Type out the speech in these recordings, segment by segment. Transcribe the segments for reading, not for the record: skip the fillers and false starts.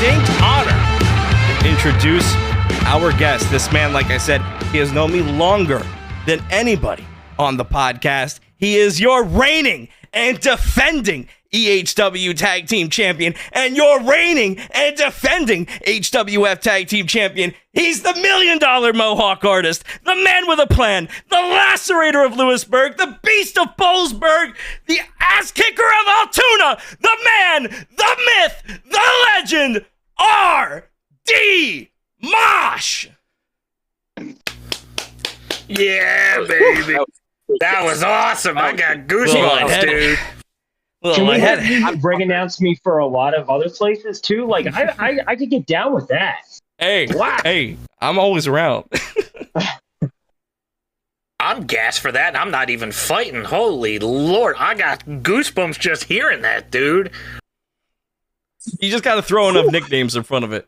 distinct honor to introduce our guest. This man, like I said, he has known me longer than anybody on the podcast. He is your reigning and defending EHW Tag Team Champion and your reigning and defending HWF Tag Team Champion. He's the $1 Million Mohawk Artist, the man with a plan, the lacerator of Lewisburg, the beast of Bollesburg, the ass kicker of Altoona, the man, the myth, the legend, R.D. Mosh. Yeah, baby. That was awesome. I got goosebumps, dude. Can we have you ring announce me for a lot of other places too? Like I could get down with that. Hey, wow. Hey, I'm always around. I'm gassed for that, and I'm not even fighting. Holy Lord, I got goosebumps just hearing that, dude. You just got to throw enough nicknames in front of it.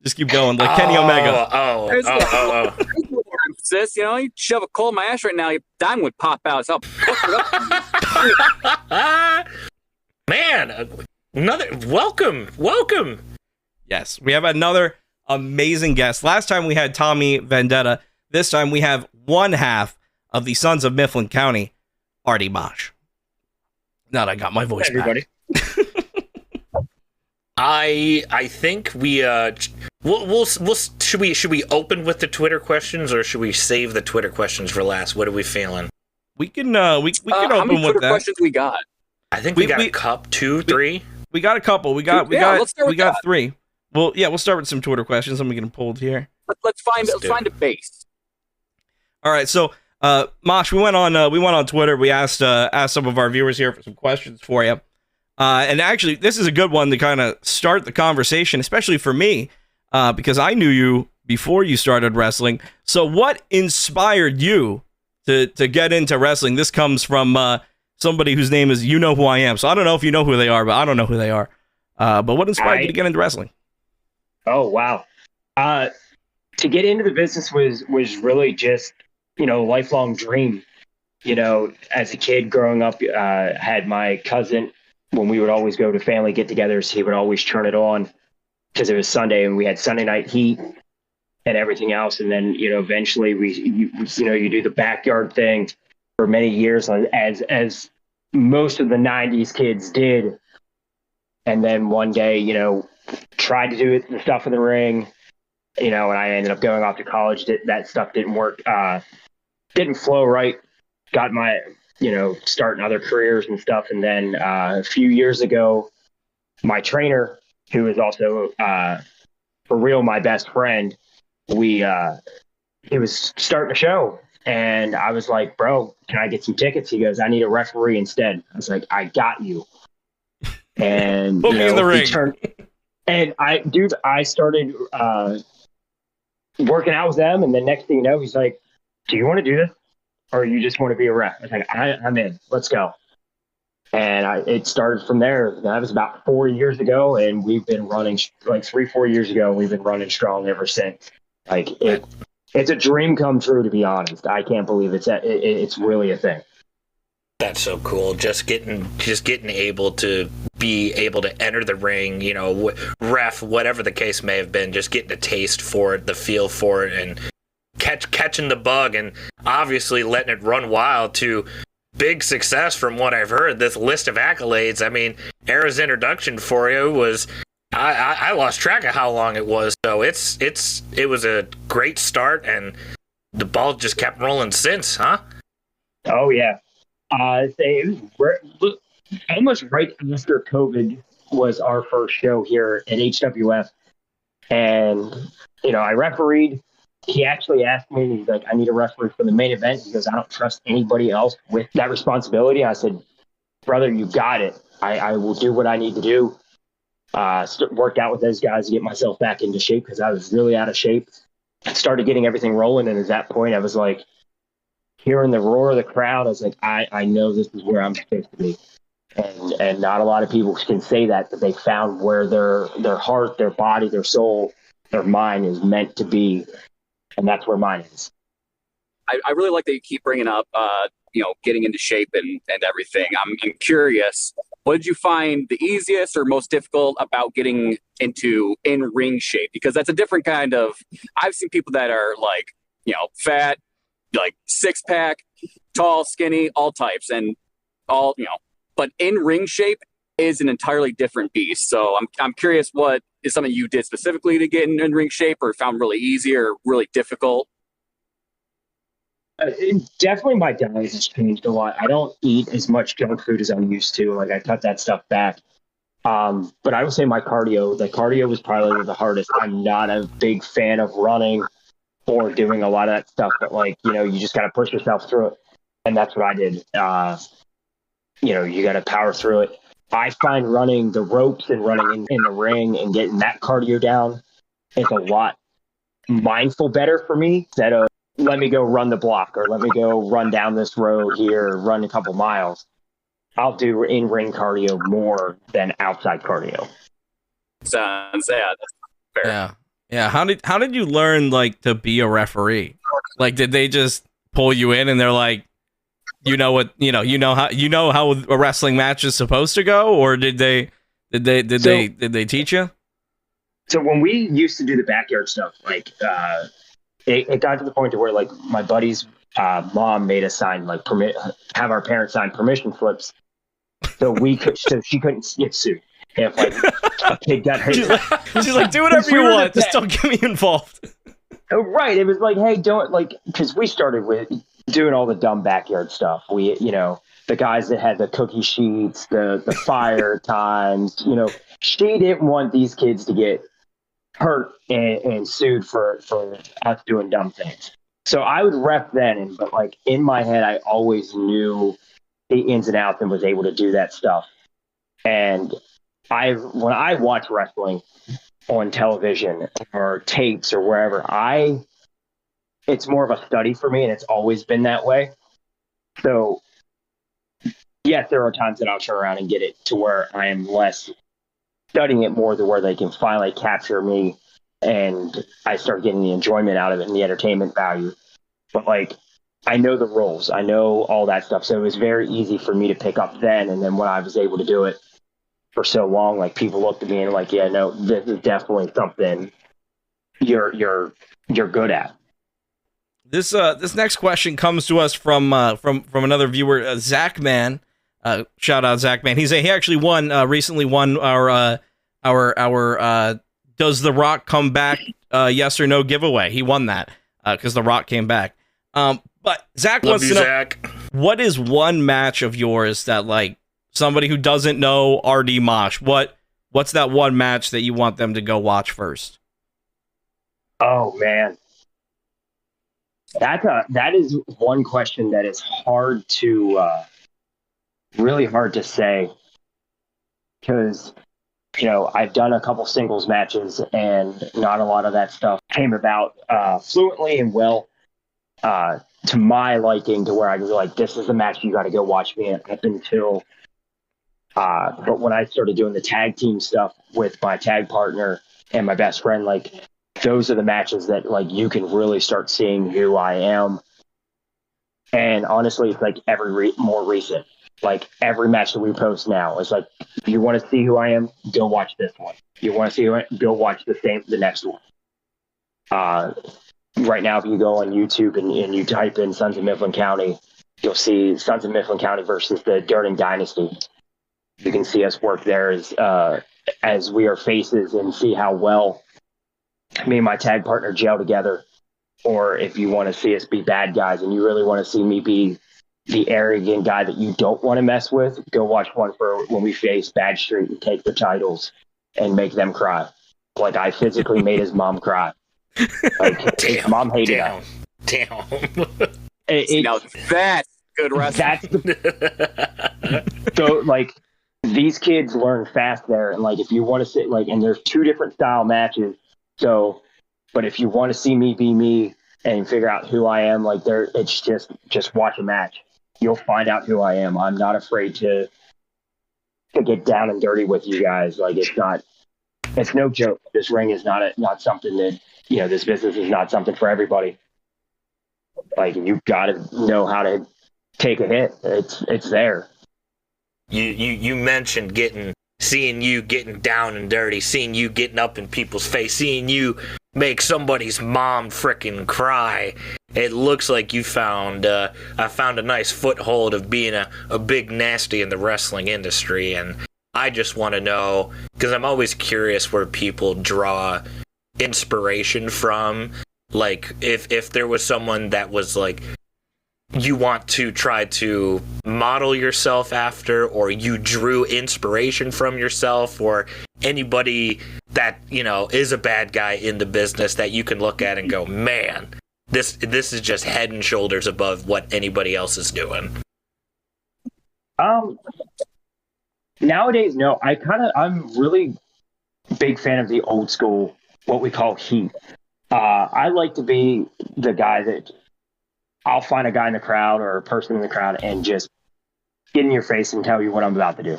Just keep going, like Kenny Omega. Oh. Sis, you know, you shove a coal in my ass right now, your dime would pop out. So man, welcome. Yes, we have another amazing guest. Last time we had Tommy Vendetta. This time we have one half of the Sons of Mifflin County, R.D. Mosh. Now that I got my voice back. I think we'll should we open with the Twitter questions, or should we save the Twitter questions for last? What are we feeling? We can open how many with Twitter that. questions we got? I think we got a couple, 2, 3. We got a couple. We got 3. Well, yeah, we'll start with some Twitter questions. I'm getting pulled here. Let's find a base. All right, so Mosh, we went on Twitter. We asked some of our viewers here for some questions for you. And actually, this is a good one to kind of start the conversation, especially for me, because I knew you before you started wrestling. So what inspired you to get into wrestling? This comes from somebody whose name is You Know Who I Am. So I don't know if you know who they are, but I don't know who they are. But what inspired you to get into wrestling? Oh, wow. To get into the business was really just, lifelong dream. As a kid growing up, had my cousin. When we would always go to family get-togethers, he would always turn it on because it was Sunday and we had Sunday night heat and everything else. And then, eventually you do the backyard thing for many years as most of the 90s kids did. And then one day, tried to do the stuff in the ring, and I ended up going off to college. That stuff didn't work, didn't flow right. Got my starting other careers and stuff. And then a few years ago, my trainer, who is also for real my best friend, he was starting a show. And I was like, bro, can I get some tickets? He goes, I need a referee instead. I was like, I got you. And put me in the ring. And I started working out with them. And the next thing you know, he's like, do you want to do this? Or you just want to be a ref? I was like, I'm in. Let's go. And it started from there. That was about 4 years ago, and we've been running 3-4 years ago. We've been running strong ever since. It's a dream come true, to be honest. I can't believe it's really a thing. That's so cool. Just getting able to be able to enter the ring, ref, whatever the case may have been, just getting a taste for it, the feel for it, and catching the bug, and obviously letting it run wild to big success from what I've heard. This list of accolades, I mean, Era's introduction for you was, I lost track of how long it was, so it was a great start, and the ball just kept rolling since, huh? Oh, yeah. Almost right after COVID was our first show here at HWF, and, I refereed. He actually asked me, he's like, I need a referee for the main event. He goes, I don't trust anybody else with that responsibility. I said, brother, you got it. I will do what I need to do. Worked out with those guys to get myself back into shape because I was really out of shape. Started getting everything rolling. And at that point, I was like, hearing the roar of the crowd, I was like, I know this is where I'm supposed to be. And not a lot of people can say that they found where their heart, their body, their soul, their mind is meant to be. And that's where mine is. I really like that you keep bringing up, getting into shape and everything. I'm curious, what did you find the easiest or most difficult about getting into in-ring shape? Because that's a different kind of, I've seen people that are like, fat, like six-pack, tall, skinny, all types, and all, but in-ring shape is an entirely different beast. So I'm curious, what is something you did specifically to get in ring shape, or found really easy or really difficult? Definitely my diet has changed a lot. I don't eat as much junk food as I'm used to. Like I cut that stuff back. But I would say the cardio was probably the hardest. I'm not a big fan of running or doing a lot of that stuff, but you just got to push yourself through it. And that's what I did. You got to power through it. I find running the ropes and running in the ring and getting that cardio down is a lot mindful better for me instead of let me go run the block or let me go run down this road here, or run a couple miles. I'll do in-ring cardio more than outside cardio. Sounds fair. Yeah. How did you learn to be a referee? Did they just pull you in and they're like, you know how a wrestling match is supposed to go, or did they teach you? So when we used to do the backyard stuff, it got to the point to where my buddy's mom made us sign have our parents sign permission slips, so she couldn't get sued if a kid got hurt. She's like, do whatever you want, just don't get me involved. Oh, right. It was hey, don't because we started with doing all the dumb backyard stuff. We, the guys that had the cookie sheets, the fire times, she didn't want these kids to get hurt and sued for us doing dumb things. So I would ref then, but in my head, I always knew the ins and outs and was able to do that stuff. And when I watch wrestling on television or tapes or wherever, it's more of a study for me, and it's always been that way. So yes, there are times that I'll turn around and get it to where I am less studying it more to where they can finally capture me and I start getting the enjoyment out of it and the entertainment value. But I know the rules, I know all that stuff. So it was very easy for me to pick up then. And then when I was able to do it for so long, people looked at me and yeah, no, this is definitely something you're good at. This next question comes to us from another viewer, Zach Man. Shout out Zach Man. He actually recently won our Does The Rock Come Back yes or no giveaway. He won that because The Rock came back. But Zach wants to know, Zach, what is one match of yours that somebody who doesn't know RD Mosh, what's that one match that you want them to go watch first? Oh man. That is one question that is hard to really hard to say, because I've done a couple singles matches and not a lot of that stuff came about fluently and well to my liking, to where I was this is the match you got to go watch me up until but when I started doing the tag team stuff with my tag partner and my best friend, those are the matches that you can really start seeing who I am. And honestly, it's every more recent, every match that we post now is if you want to see who I am, go watch this one. You want to see who I am, go watch the next one. Right now, if you go on YouTube and you type in Sons of Mifflin County, you'll see Sons of Mifflin County versus the Durden Dynasty. You can see us work there as we are faces and see how well me and my tag partner gel together. Or if you want to see us be bad guys and you really want to see me be the arrogant guy that you don't want to mess with, go watch one for when we face Bad Street and take the titles and make them cry. I physically made his mom cry. His mom hated him. Damn. Now that's good wrestling. So these kids learn fast there, and if you want to sit and there's two different style matches. So, but if you want to see me be me and figure out who I am, it's just watch a match. You'll find out who I am. I'm not afraid to get down and dirty with you guys. It's no joke. This ring is not something that, this business is not something for everybody. You've got to know how to take a hit. It's there. you mentioned seeing you getting down and dirty, seeing you getting up in people's face, seeing you make somebody's mom frickin' cry. It looks like you found a nice foothold of being a big nasty in the wrestling industry, and I just want to know, because I'm always curious where people draw inspiration from. Like, if there was someone that was like, you want to try to model yourself after, or you drew inspiration from yourself, or anybody that, you know, is a bad guy in the business that you can look at and go, man, this is just head and shoulders above what anybody else is doing. Nowadays, no. I'm really big fan of the old school, what we call heat. I like to be the guy that I'll find a guy in the crowd or a person in the crowd and just get in your face and tell you what I'm about to do.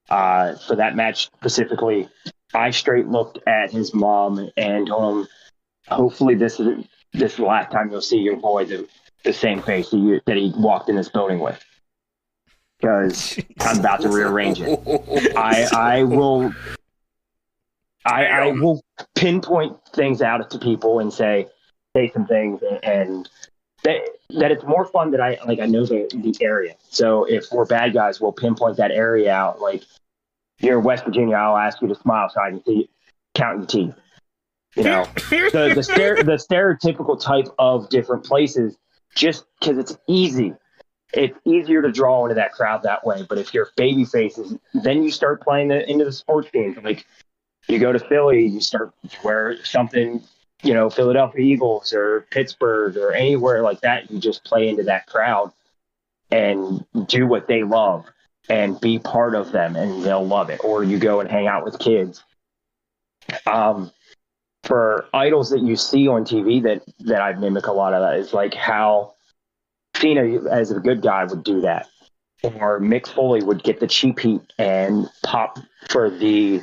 For that match specifically, I straight looked at his mom and told him, hopefully this is the last time you'll see your boy the same face that he walked in this building with. Because I'm about to rearrange it. I will pinpoint things out to people and say some things, and that it's more fun that I know the area. So if we're bad guys, we'll pinpoint that area out. Like, you're in West Virginia, I'll ask you to smile so I can see count your teeth. You know, the stereotypical type of different places, just because it's easy. It's easier to draw into that crowd that way. But if you're baby faces, then you start playing into the sports games. Like, you go to Philly, you start wear something, you know, Philadelphia Eagles or Pittsburgh or anywhere like that. You just play into that crowd and do what they love and be part of them, and they'll love it. Or you go and hang out with kids. For idols that you see on TV that I mimic a lot of that is like how Cena, as a good guy, would do that. Or Mick Foley would get the cheap heat and pop for the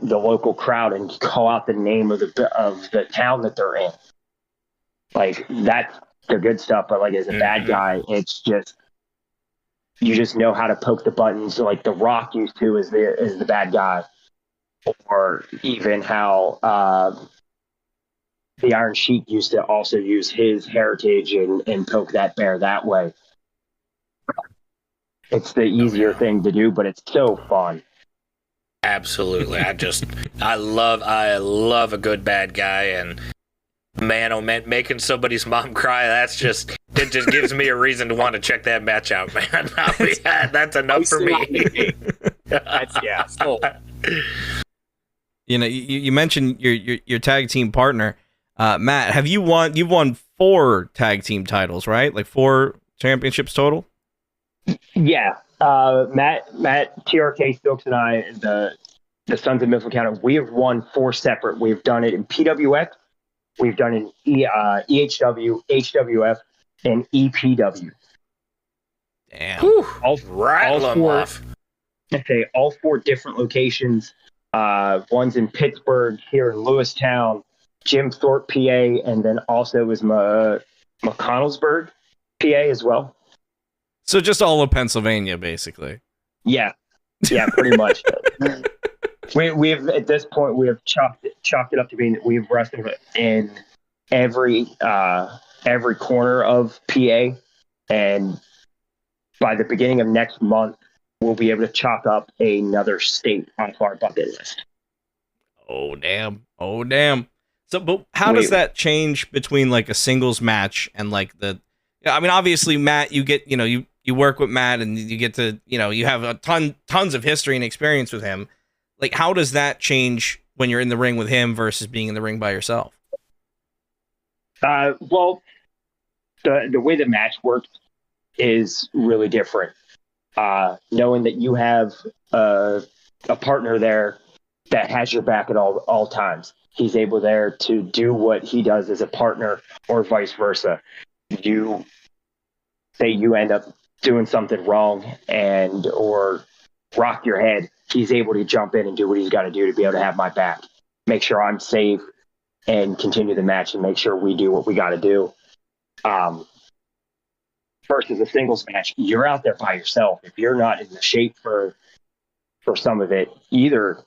local crowd and call out the name of the town that they're in. Like, that's the good stuff. But like, as a bad guy, it's just, you just know how to poke the buttons, like The Rock used to as the bad guy, or even how the Iron Sheik used to also use his heritage and poke that bear that way. It's the easier thing to do, but it's so fun. Absolutely. I love a good bad guy, and man, oh man, making somebody's mom cry, it just gives me a reason to want to check that match out, man. That's enough for me. So. You know, you mentioned your tag team partner, Matt. You've won 4 tag team titles, right? Like 4 championships total? Yeah. Matt, TRK Stokes, and I, the Sons of Mifflin County, we have won 4 separate. We've done it in PWX, we've done it in EHW, HWF, and EPW. Damn. Whew. All 4. Okay, all 4 different locations. One's in Pittsburgh, here in Lewistown, Jim Thorpe, PA, and then also was McConnellsburg, PA as well. So just all of Pennsylvania, basically. Yeah, pretty much. We've at this point we have chalked it up to being that we've wrestled in every corner of PA, and by the beginning of next month, we'll be able to chalk up another state on our bucket list. Oh damn! So, but how does that change between like a singles match and like the? I mean, obviously, Matt, you get you work with Matt and you get to you have tons of history and experience with him. Like, how does that change when you're in the ring with him versus being in the ring by yourself? Well, the way the match works is really different. Knowing that you have a partner there that has your back at all times. He's able there to do what he does as a partner, or vice versa. You say you end up doing something wrong or rock your head, he's able to jump in and do what he's got to do to be able to have my back, make sure I'm safe, and continue the match and make sure we do what we got to do. versus a singles match, you're out there by yourself. If you're not in the shape for some of it, either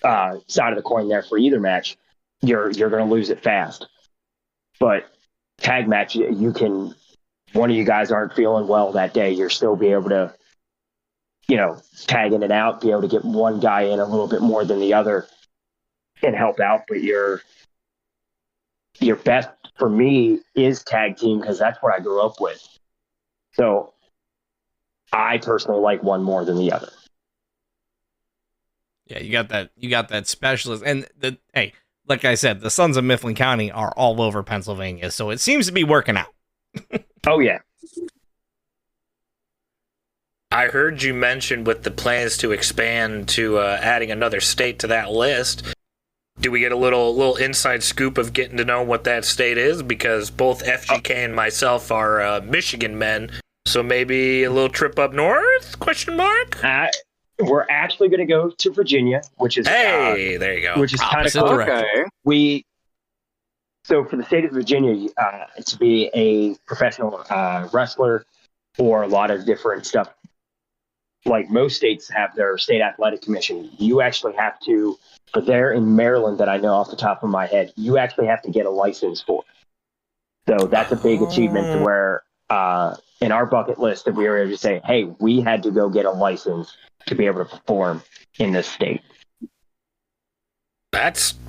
side of the coin there for either match, you're going to lose it fast. But tag match, you can, one of you guys aren't feeling well that day, you're still be able to, tag in and out, be able to get one guy in a little bit more than the other and help out. But your best for me is tag team, because that's what I grew up with. So I personally like one more than the other. Yeah, you got that specialist. And hey, like I said, the Sons of Mifflin County are all over Pennsylvania, so it seems to be working out. Oh yeah. I heard you mention with the plans to expand to adding another state to that list. Do we get a little inside scoop of getting to know what that state is? Because both FGK and myself are Michigan men, so maybe a little trip up north? Question mark. We're actually going to go to Virginia, which is there you go. Which is kind of Opposite cool. direction. So for the state of Virginia, to be a professional wrestler or a lot of different stuff, like most states have their state athletic commission, you actually have to, but there in Maryland that I know off the top of my head, you actually have to get a license for. So that's a big achievement to where in our bucket list that we were able to say, hey, we had to go get a license to be able to perform in this state.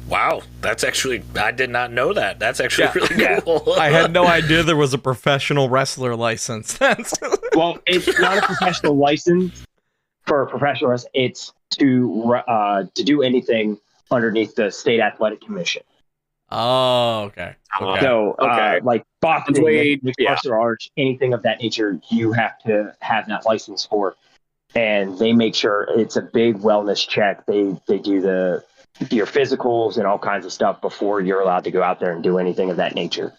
Wow. That's actually, I did not know that. That's actually really cool. I had no idea there was a professional wrestler license. Well, it's not a professional license for a professional wrestler. It's to do anything underneath the state athletic commission. Oh, okay. So, like boxing, mixed yeah. martial arts, anything of that nature, you have to have that license for. And they make sure it's a big wellness check. They do your physicals and all kinds of stuff before you're allowed to go out there and do anything of that nature.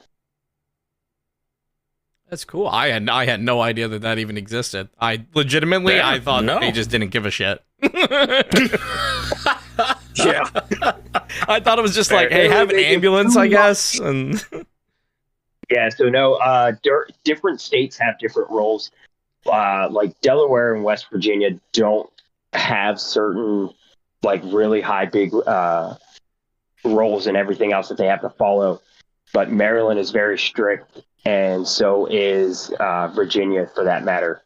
That's cool. I had no idea that even existed. I thought they just didn't give a shit. Yeah. I thought it was just like, hey, have an ambulance, I guess. And Yeah, so no, different states have different rules. Like Delaware and West Virginia don't have certain like really high big rules and everything else that they have to follow. But Maryland is very strict, and so is Virginia for that matter.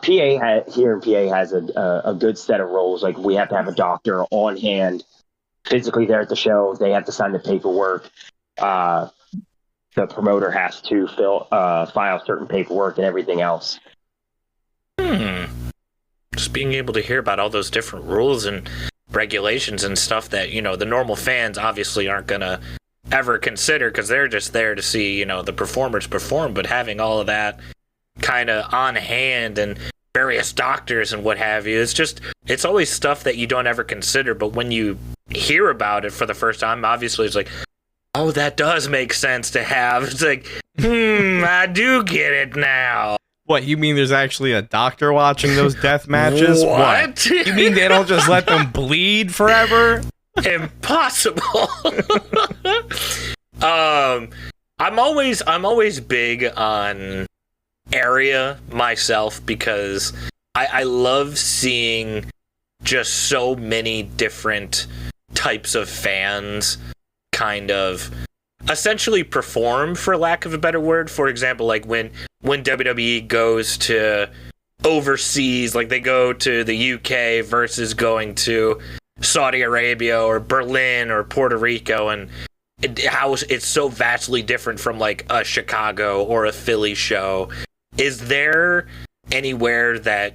Here in PA has a good set of rules. Like we have to have a doctor on hand, physically there at the show. They have to sign the paperwork. The promoter has to file certain paperwork and everything else. Just being able to hear about all those different rules and regulations and stuff that, the normal fans obviously aren't going to ever consider because they're just there to see, the performers perform. But having all of that kind of on hand and various doctors and what have you, it's always stuff that you don't ever consider. But when you hear about it for the first time, obviously it's like, oh, that does make sense to have. It's like, I do get it now. what, you mean there's actually a doctor watching those death matches? What? You mean they don't just let them bleed forever? Impossible. I'm always big on area myself because I love seeing just so many different types of fans kind of essentially perform, for lack of a better word. For example, like when WWE goes to overseas, like they go to the UK versus going to Saudi Arabia or Berlin or Puerto Rico, and how it's so vastly different from like a Chicago or a Philly show. Is there anywhere that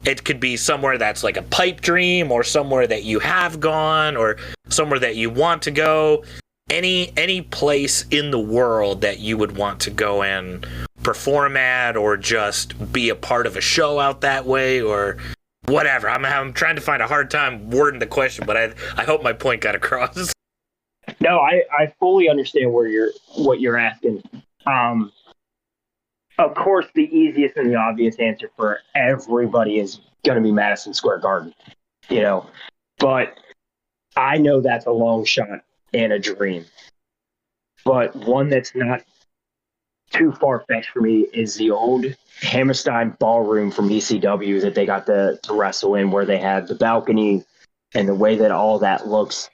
it could be somewhere that's like a pipe dream, or somewhere that you have gone, or somewhere that you want to go? Any place in the world that you would want to go and perform at, or just be a part of a show out that way, or whatever? I'm trying to find a hard time wording the question, but I hope my point got across. No, I fully understand what you're asking. Of course, the easiest and the obvious answer for everybody is going to be Madison Square Garden, but I know that's a long shot and a dream, but one that's not too far-fetched for me is the old Hammerstein ballroom from ECW that they got to wrestle in, where they had the balcony, and the way that all that looks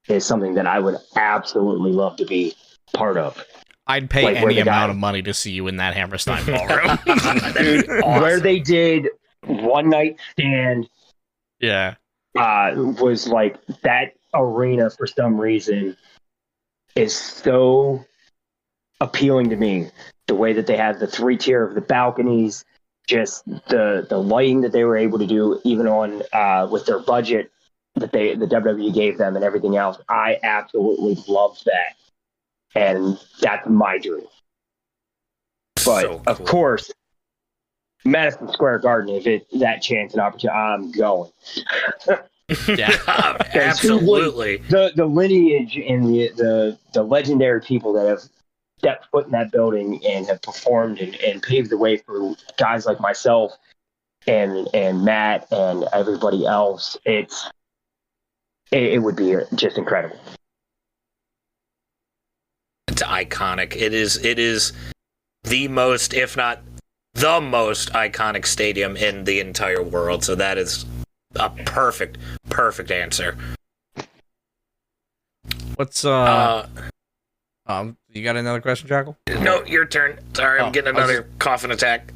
is something that I would absolutely love to be part of. I'd pay any amount of money to see you in that Hammerstein ballroom. Dude, awesome. Where they did One Night Stand, yeah, was like that arena for some reason is so appealing to me. The way that they had the 3-tier of the balconies, just the lighting that they were able to do, even on with their budget that the WWE gave them and everything else. I absolutely loved that, and that's my dream. But So cool. Of course, Madison Square Garden, if it's that chance and opportunity, I'm going. yeah, absolutely. The lineage and the legendary people that have stepped foot in that building and have performed and paved the way for guys like myself and Matt and everybody else. It would be just incredible. It's iconic. It is the most, if not the most iconic stadium in the entire world. So that is a perfect answer. What's you got another question, Jackal? No, your turn. Sorry, I'm getting another coughing attack.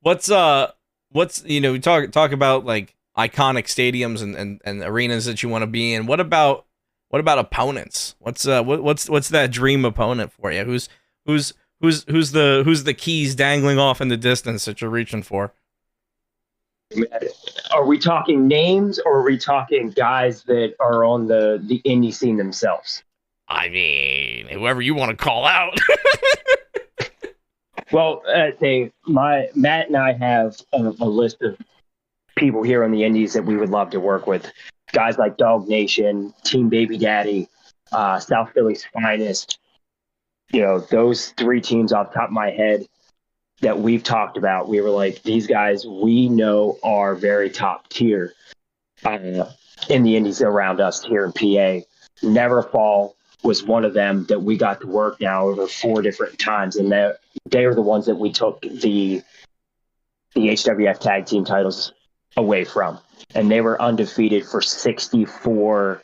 What's we talk about like iconic stadiums and arenas that you want to be in. What about opponents? What's that dream opponent for you? Who's the keys dangling off in the distance that you're reaching for? Are we talking names, or are we talking guys that are on the indie scene themselves? I mean, whoever you want to call out. Well, Matt and I have a list of people here on the indies that we would love to work with. Guys like Dog Nation, Team Baby Daddy, South Philly's Finest. Those 3 teams off the top of my head that we've talked about. We were like, these guys we know are very top tier in the indies around us here in PA. Never Fall was one of them that we got to work now over 4 different times, and they were the ones that we took the HWF tag team titles away from, and they were undefeated for 64-0.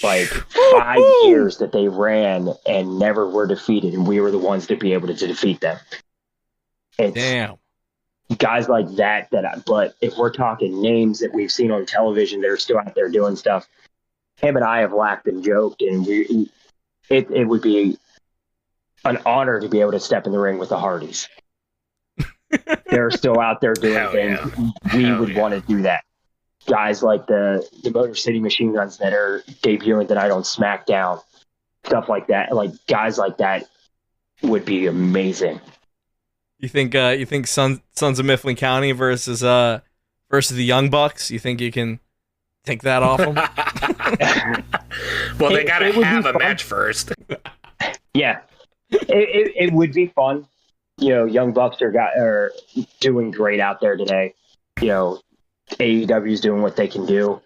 Like 5 years that they ran and never were defeated, and we were the ones to be able to defeat them. Damn. Guys like that but if we're talking names that we've seen on television that are still out there doing stuff, him and I have laughed and joked, and it would be an honor to be able to step in the ring with the Hardys. They're still out there doing things. Yeah. We would want to do that. Guys like the Motor City Machine Guns that are debuting tonight on SmackDown, stuff like that. Like guys like that would be amazing. You think Sons of Mifflin County versus the Young Bucks? You think you can take that off them? Well, they gotta have a match first. Yeah, it would be fun. Young Bucks are doing great out there today. AEW's doing what they can do.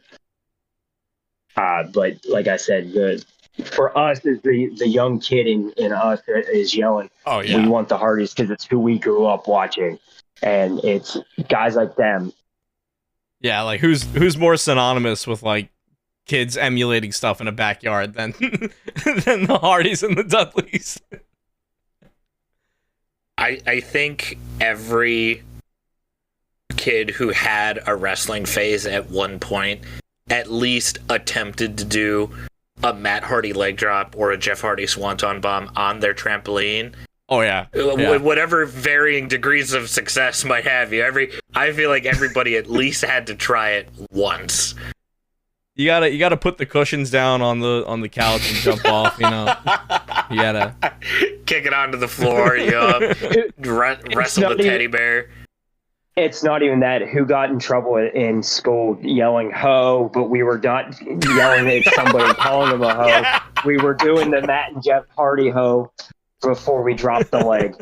But like I said, for us, is the young kid in us that is yelling, "Oh yeah, we want the Hardys," because it's who we grew up watching, and it's guys like them. Yeah, like who's more synonymous with like kids emulating stuff in a backyard than than the Hardys and the Dudleys? I think every kid who had a wrestling phase at one point at least attempted to do a Matt Hardy leg drop or a Jeff Hardy swanton bomb on their trampoline. Oh yeah. Whatever varying degrees of success might have you. I feel like everybody at least had to try it once. You gotta put the cushions down on the couch and jump off. You gotta kick it onto the floor. Wrestle the teddy bear. It's not even that. Who got in trouble in school yelling "ho"? But we were not yelling at somebody calling them a ho. Yeah. We were doing the Matt and Jeff Hardy ho before we dropped the leg.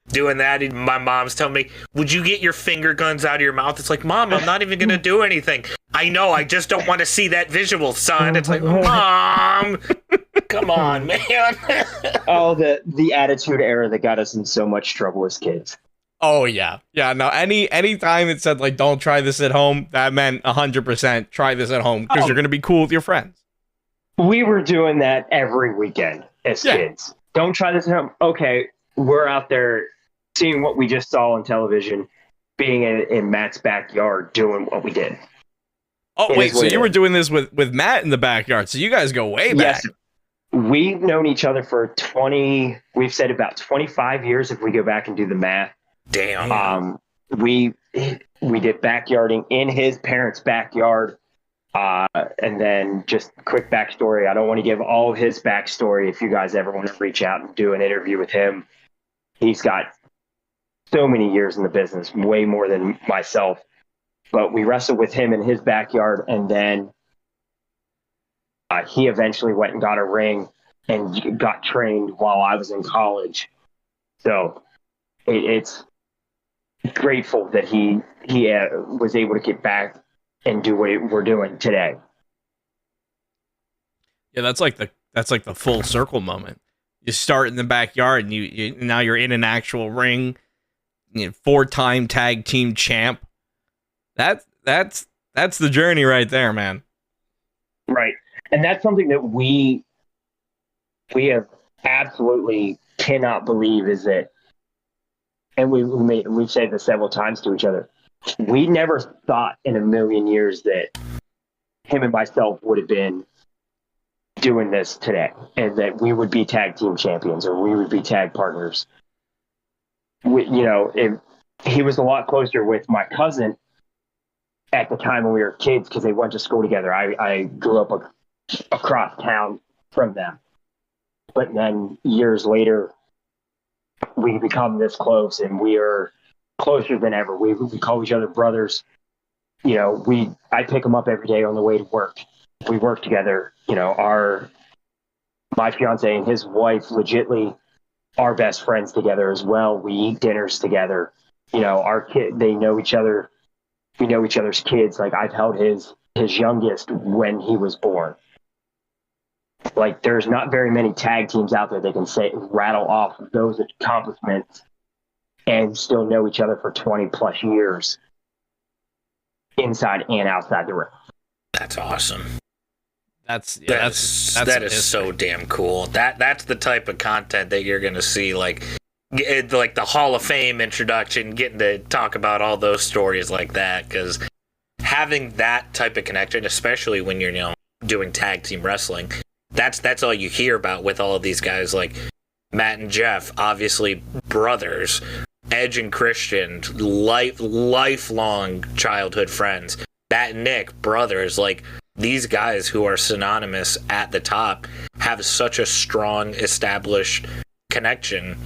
Doing that, my mom's telling me, "Would you get your finger guns out of your mouth?" It's like, Mom, I'm not even gonna do anything. I know. I just don't want to see that visual, son. It's like, Mom, come on, man. Oh, the attitude era that got us in so much trouble as kids. Oh yeah. Yeah, no, any time it said like don't try this at home, that meant 100% try this at home because you're going to be cool with your friends. We were doing that every weekend as kids. Don't try this at home. Okay, we're out there seeing what we just saw on television, being in Matt's backyard doing what we did. Oh, wait, so you were doing this with Matt in the backyard, so you guys go way back. Yes. We've known each other for we've said about 25 years if we go back and do the math. Damn. We did backyarding in his parents' backyard. And then just quick backstory. I don't want to give all of his backstory. If you guys ever want to reach out and do an interview with him, he's got so many years in the business, way more than myself. But we wrestled with him in his backyard, and then he eventually went and got a ring and got trained while I was in college. So it's grateful that he was able to get back and do what we're doing today. Yeah, that's like the full circle moment. You start in the backyard, and you now you're in an actual ring. 4-time tag team champ. That's the journey right there, man. Right, and that's something that we have absolutely cannot believe is that, and we've said this several times to each other. We never thought in a million years that him and myself would have been doing this today, and that we would be tag team champions or we would be tag partners. He was a lot closer with my cousin at the time when we were kids because they went to school together. I grew up across town from them. But then years later, we become this close, and we are closer than ever. We call each other brothers. I pick them up every day on the way to work. We work together. My fiance and his wife legitly are best friends together as well. We eat dinners together. Our kid, they know each other. We know each other's kids. Like, I've held his youngest when he was born. Like, there's not very many tag teams out there that can rattle off those accomplishments and still know each other for 20 plus years inside and outside the ring. That's awesome. That is so damn cool. That's the type of content that you're gonna see, like the Hall of Fame introduction, getting to talk about all those stories like that, because having that type of connection, especially when you're doing tag team wrestling, that's all you hear about with all of these guys like Matt and Jeff, obviously brothers, Edge and Christian, lifelong childhood friends. Matt and Nick, brothers. Like, these guys who are synonymous at the top have such a strong established connection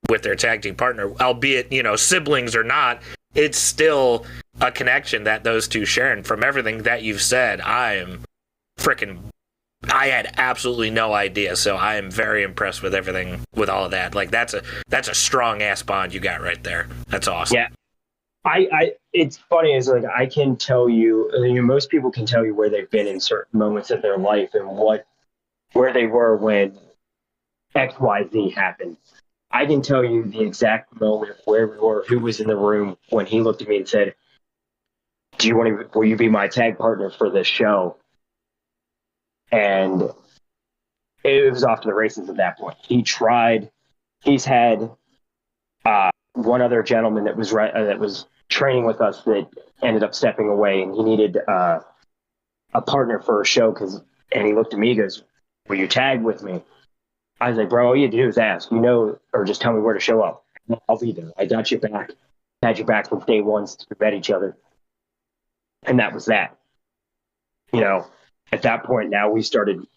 with their tag team partner, albeit, siblings or not. It's still a connection that those two share. And from everything that you've said, I had absolutely no idea. So I am very impressed with everything, with all of that. Like, that's a strong ass bond you got right there. That's awesome. Yeah. It's funny, is like, I can tell you, most people can tell you where they've been in certain moments of their life and where they were when XYZ happened. I can tell you the exact moment where we were, who was in the room when he looked at me and said, will you be my tag partner for this show? And it was off to the races at that point. He tried. He's had one other gentleman that was training with us that ended up stepping away, and he needed a partner for a show. And he looked at me and goes, "Will you tag with me?" I was like, "Bro, all you do is ask, or just tell me where to show up. I'll be there. I got you back. Had you back from day one since we met each other." And that was that. At that point, now we started,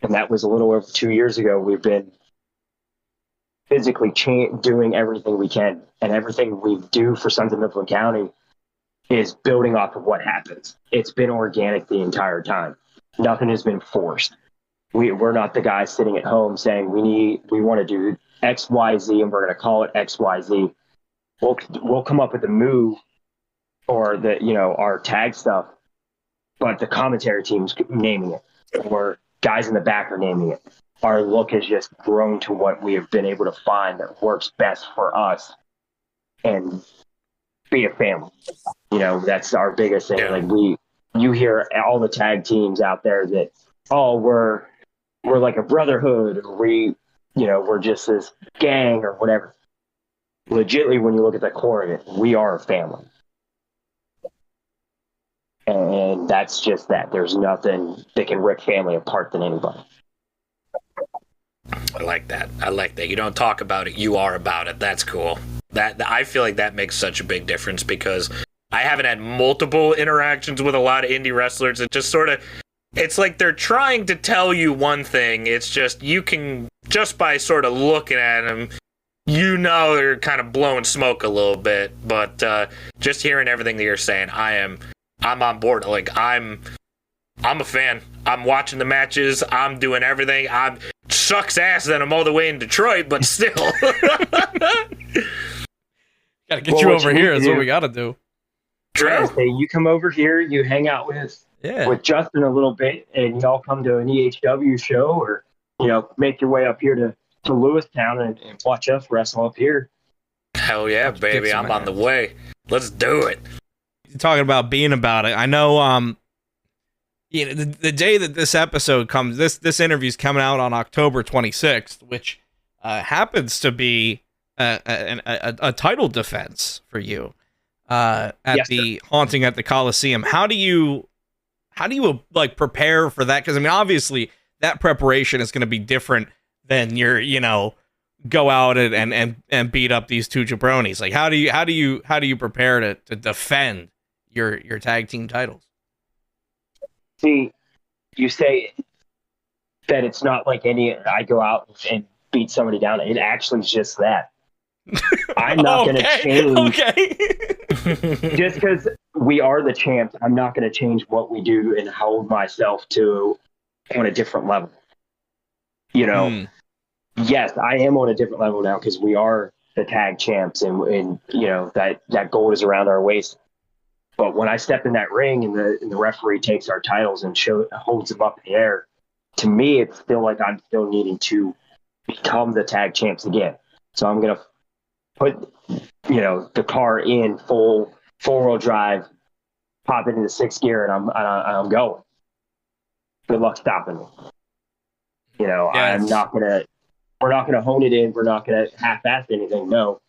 and that was a little over 2 years ago. We've been physically doing everything we can, and everything we do for Sons of Mifflin County is building off of what happens. It's been organic the entire time. Nothing has been forced. We're not the guys sitting at home saying we want to do XYZ and we're going to call it XYZ. We'll come up with a move or our tag stuff, but the commentary team's naming it, or guys in the back are naming it. Our look has just grown to what we have been able to find that works best for us and be a family. That's our biggest thing. Yeah. Like you hear all the tag teams out there that, we're like a brotherhood, or we're just this gang or whatever. Legitimately, when you look at the core of it, we are a family. And that's just that. There's nothing that can rip family apart than anybody. I like that. You don't talk about it, you are about it. That's cool. That I feel like that makes such a big difference, because I haven't had multiple interactions with a lot of indie wrestlers. It just sort of, it's like they're trying to tell you one thing. It's just, you can, just by sort of looking at them, they're kind of blowing smoke a little bit. But just hearing everything that you're saying, I'm on board. Like, I'm a fan. I'm watching the matches. I'm doing everything. Sucks ass that I'm all the way in Detroit, but still. Gotta get you over here is what we gotta do. True. You come over here, you hang out with Justin a little bit, and y'all come to an EHW show, or make your way up here to Lewistown and watch us wrestle up here. Hell yeah, baby! I'm on the way. Let's do it. You're talking about being about it. I know. The day that this episode comes, this interview's coming out on October 26th, which happens to be a title defense for you at the Haunting at the Coliseum. How do you like prepare for that? Because I mean, obviously, that preparation is going to be different than your go out and beat up these two jabronis. Like, how do you prepare to defend your tag team titles? See, you say that it's not like I go out and beat somebody down. It actually is just that. I'm not going to change. Okay. Just because we are the champs, I'm not going to change what we do and hold myself on a different level. Yes, I am on a different level now because we are the tag champs, and that gold is around our waist. But when I step in that ring and the referee takes our titles and holds them up in the air, to me, it's still like I'm still needing to become the tag champs again. So I'm going to put, the car in full 4-wheel drive, pop it into 6th gear, and I'm going. Good luck stopping me. Yes. We're not going to hone it in. We're not going to half-ass anything. No.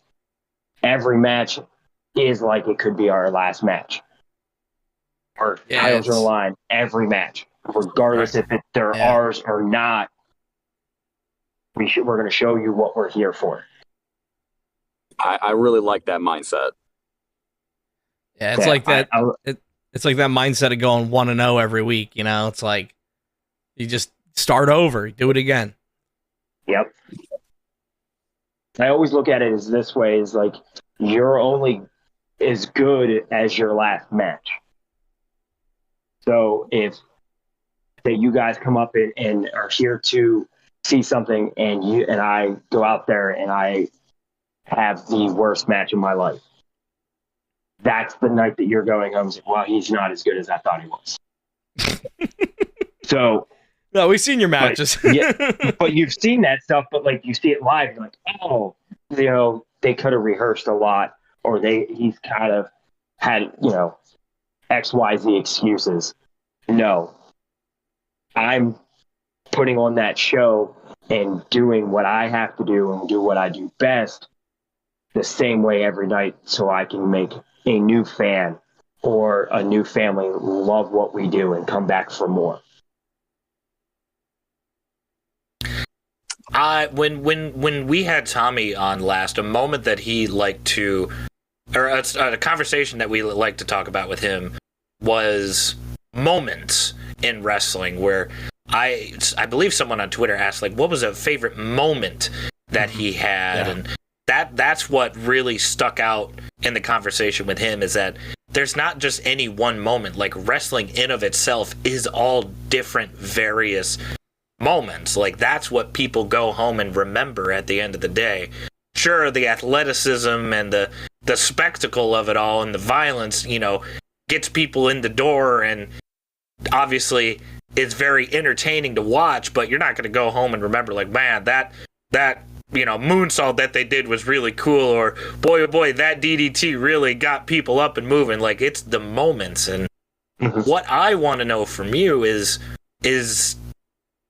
Every match is like it could be our last match. Our titles are on the line every match, regardless if they're ours or not. We're going to show you what we're here for. I really like that mindset. Yeah, it's like that. It's like that mindset of going 1-0 every week. It's like you just start over, do it again. Yep. I always look at it as this way: is like you're only as good as your last match. So if you guys come up and are here to see something, and I go out there and I have the worst match of my life, that's the night that you're going home saying, well, he's not as good as I thought he was. So no, we've seen your matches. But you've seen that stuff, but like you see it live, you're like, oh, they could have rehearsed a lot, or he's kind of had, XYZ excuses. No. I'm putting on that show and doing what I have to do and do what I do best the same way every night, so I can make a new fan or a new family love what we do and come back for more. When we had Tommy on last, a moment that he liked to, or a conversation that we like to talk about with him, was moments in wrestling where I believe someone on Twitter asked, like, what was a favorite moment that he had? Yeah. And that's what really stuck out in the conversation with him, is that there's not just any one moment. Like, wrestling in of itself is all different, various moments. Like, that's what people go home and remember at the end of the day. sure, the athleticism and the spectacle of it all and the violence, gets people in the door, and obviously it's very entertaining to watch, but you're not going to go home and remember like, man, that moonsault that they did was really cool, or boy, oh boy, that DDT really got people up and moving. Like, it's the moments. And what I want to know from you is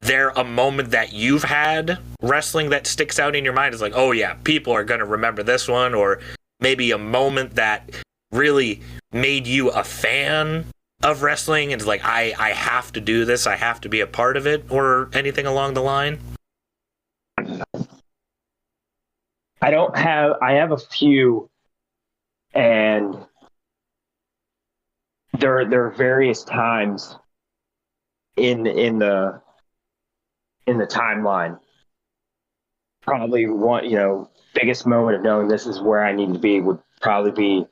there a moment that you've had wrestling that sticks out in your mind? Is like, oh yeah, people are going to remember this one, or maybe a moment that really made you a fan of wrestling and it's like, I have to do this, I have to be a part of it, or anything along the line? I have a few, and there are various times in the timeline. Probably one, biggest moment of knowing this is where I need to be would probably be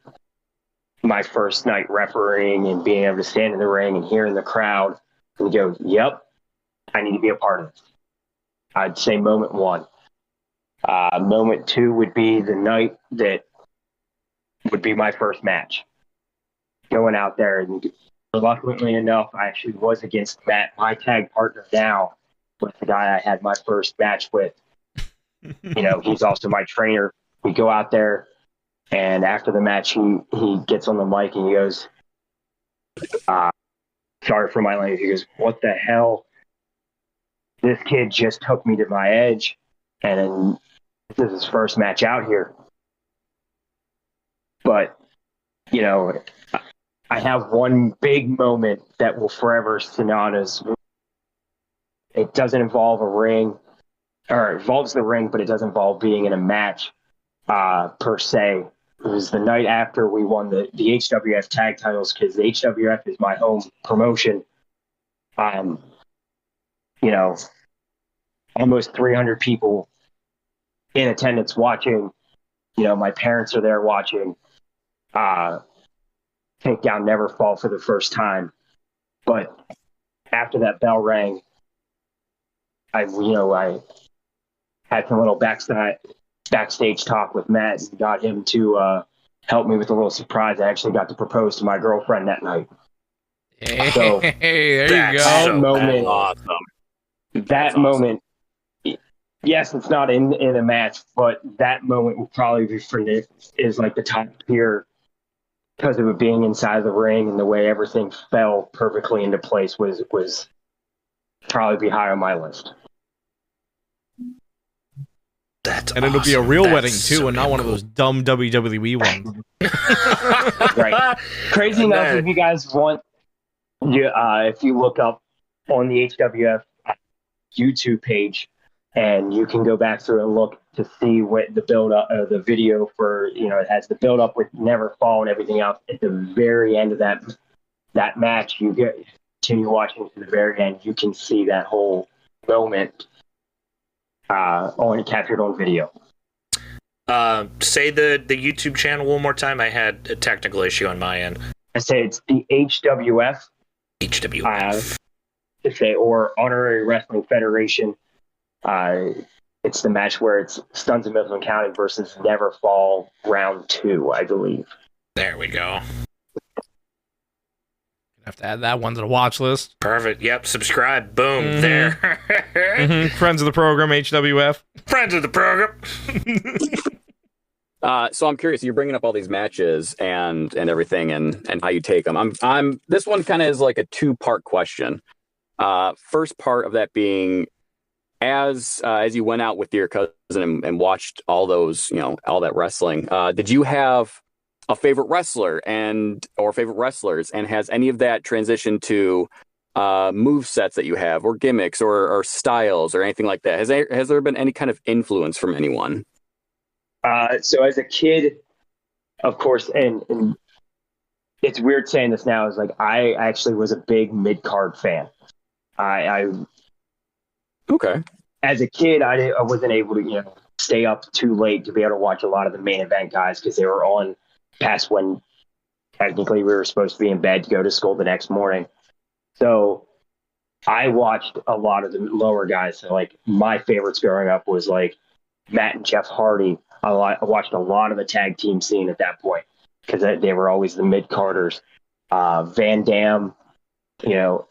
my first night refereeing and being able to stand in the ring and hearing the crowd and go, yep, I need to be a part of it. I'd say moment one. Moment two would be the night that would be my first match. Going out there, and reluctantly enough, I actually was against Matt, my tag partner now, with the guy I had my first match with. He's also my trainer. We go out there, and after the match, he gets on the mic and he goes, sorry for my language. He goes, what the hell? This kid just took me to my edge, and this is his first match out here. But, I have one big moment that will forever synonymous. It doesn't involve a ring, or it involves the ring, but it doesn't involve being in a match per se. It was the night after we won the HWF tag titles, because the HWF is my home promotion. Almost 300 people in attendance watching. My parents are there watching. Takedown Never Fall for the first time. But after that bell rang, I had some little backstage talk with Matt and got him to help me with a little surprise. I actually got to propose to my girlfriend that night. So, Hey, there you go. That moment, Awesome. That moment, yes, it's not in a match, but that moment will probably be is like the top tier, because of it being inside the ring and the way everything fell perfectly into place was probably be high on my list. And it'll be a real wedding too, and not one of those dumb WWE ones. Right. Crazy enough, if you guys want, if you look up on the HWF YouTube page, and you can go back through and look to see what the build up, the video for, it has the build up with Never Fall and everything else. At the very end of that match, you continue watching to the very end, you can see that whole moment captured on video. Say the YouTube channel one more time. I had a technical issue on my end. I say it's the HWF. HWF. To say, or Honorary Wrestling Federation. It's the match where it's Sons of Mifflin County versus Never Fall round 2, I believe. There we go. Have to add that one to the watch list. Perfect. Yep. Subscribe. Boom. There. Friends of the program, HWF. Friends of the program. So I'm curious. You're bringing up all these matches and everything, and how you take them. I'm. This one kind of is like a 2-part question. First part of that being, as you went out with your cousin and watched all those, all that wrestling, did you have a favorite wrestler or favorite wrestlers, and has any of that transitioned to move sets that you have, or gimmicks, or styles, or anything like that? Has there been any kind of influence from anyone? So as a kid, of course, and it's weird saying this now, is like I actually was a big mid-card fan. Okay. As a kid, I wasn't able to, stay up too late to be able to watch a lot of the main event guys, because they were on past when technically we were supposed to be in bed to go to school the next morning. So I watched a lot of the lower guys. So like my favorites growing up was like Matt and Jeff Hardy, I watched a lot of the tag team scene at that point because they were always the mid-carders. Van Dam, you know,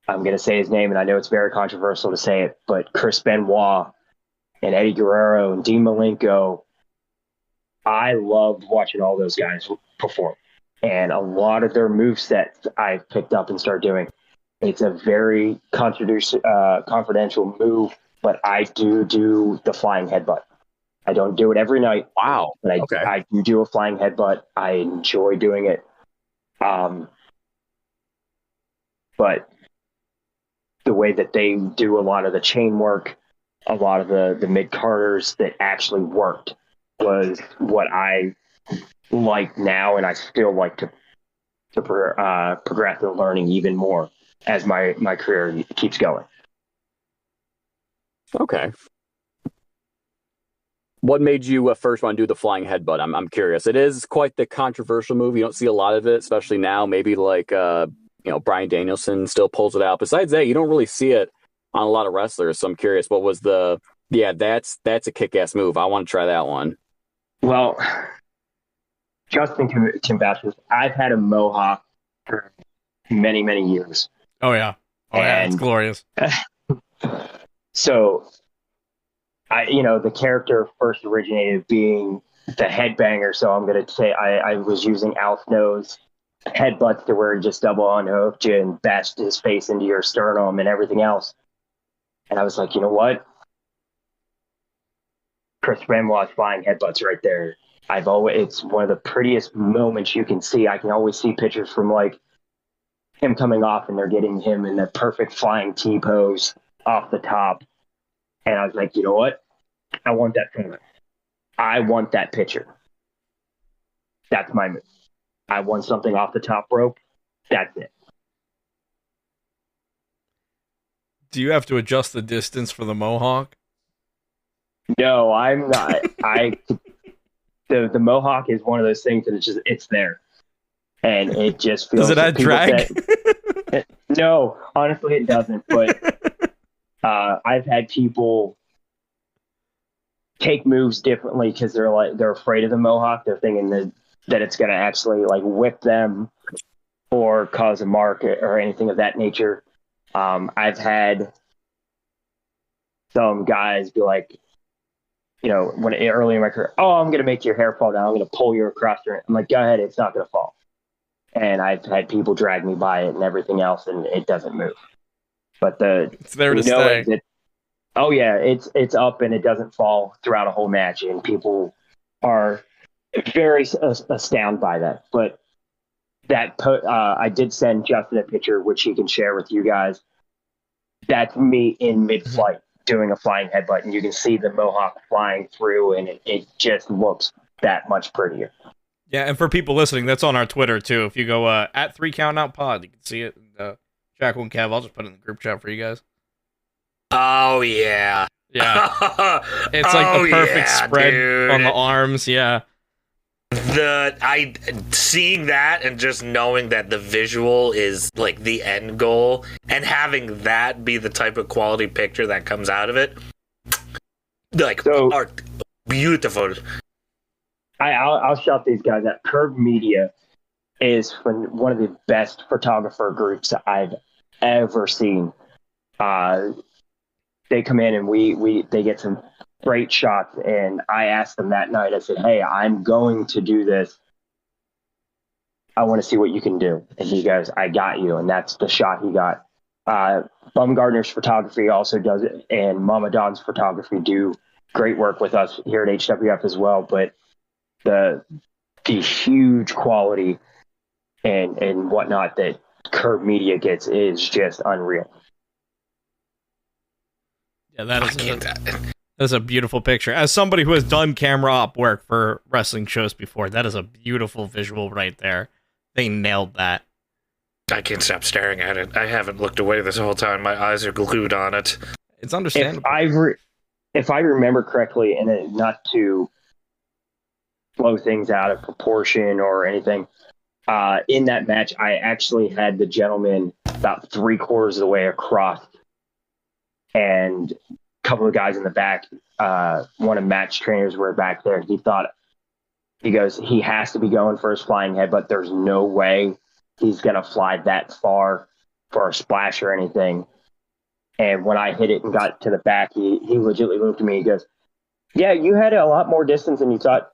I'm going to say his name, and I know it's very controversial to say it, but Chris Benoit and Eddie Guerrero and Dean Malenko, I loved watching all those guys perform. And a lot of their movesets I've picked up and started doing. It's a very confidential move, but I do the flying headbutt. I don't do it every night. Wow. But I do a flying headbutt. I enjoy doing it. But the way that they do a lot of the chain work, a lot of the mid-carders that actually worked was what I like now, and I still like to progress and learning even more as my career keeps going. Okay. What made you first want to do the flying headbutt? I'm curious. It is quite the controversial move. You don't see a lot of it, especially now. Maybe like Bryan Danielson still pulls it out. Besides that, you don't really see it on a lot of wrestlers. So I'm curious, what was that's a kick-ass move. I want to try that one. Well, Justin can vouch for this. I've had a mohawk for many, many years. Oh yeah. Yeah, it's glorious. So the character first originated being the headbanger. So I'm going to say I was using Al Snow's headbutts to where he just double unhooked you and bashed his face into your sternum and everything else. And I was like, you know what? Chris Benoit's flying headbutts right there. It's one of the prettiest moments you can see. I can always see pictures from like him coming off and they're getting him in the perfect flying T-pose off the top. And I was like, you know what? I want that film. I want that picture. That's my move. I want something off the top rope. That's it. Do you have to adjust the distance for the mohawk? No, I'm not. The mohawk is one of those things that it's there. And it just feels... Does it add drag? No, honestly it doesn't. But I've had people take moves differently because they're afraid of the mohawk. They're thinking that it's going to actually like whip them or cause a mark or anything of that nature. I've had some guys be like, when early in my career, I'm going to make your hair fall down. I'm going to pull you across your... I'm like, go ahead. It's not going to fall. And I've had people drag me by it and everything else, and it doesn't move. But it's there to stay. It's up and it doesn't fall throughout a whole match, and people are very astounded by that. But I did send Justin a picture, which he can share with you guys. That's me in mid-flight doing a flying headbutt, and you can see the mohawk flying through, and it just looks that much prettier. Yeah, and for people listening, that's on our Twitter too. If you go at 3CountOutPod, you can see it. Jackal and Kev, I'll just put it in the group chat for you guys. Oh yeah, yeah. It's like the perfect spread dude. On the arms. Yeah. Seeing that and just knowing that the visual is like the end goal and having that be the type of quality picture that comes out of it, like art, beautiful. I'll shout these guys out. Curve Media is one of the best photographer groups that I've ever seen. They come in and they get some great shots, and I asked them that night, I said, hey, I'm going to do this. I want to see what you can do. And he goes, I got you. And that's the shot he got. Bumgardner's photography also does it, and Mama Don's photography do great work with us here at HWF as well. But the huge quality and whatnot that Curve Media gets is just unreal. Yeah, that's a beautiful picture. As somebody who has done camera op work for wrestling shows before, that is a beautiful visual right there. They nailed that. I can't stop staring at it. I haven't looked away this whole time. My eyes are glued on it. It's understandable. If I remember correctly, and not to blow things out of proportion or anything, in that match, I actually had the gentleman about 3/4 of the way across, and a couple of guys in the back one of Matt's trainers were back there. He goes, he has to be going for his flying head, but there's no way he's going to fly that far for a splash or anything. And when I hit it and got to the back, he legitimately looked at me. He goes, yeah, you had a lot more distance than you thought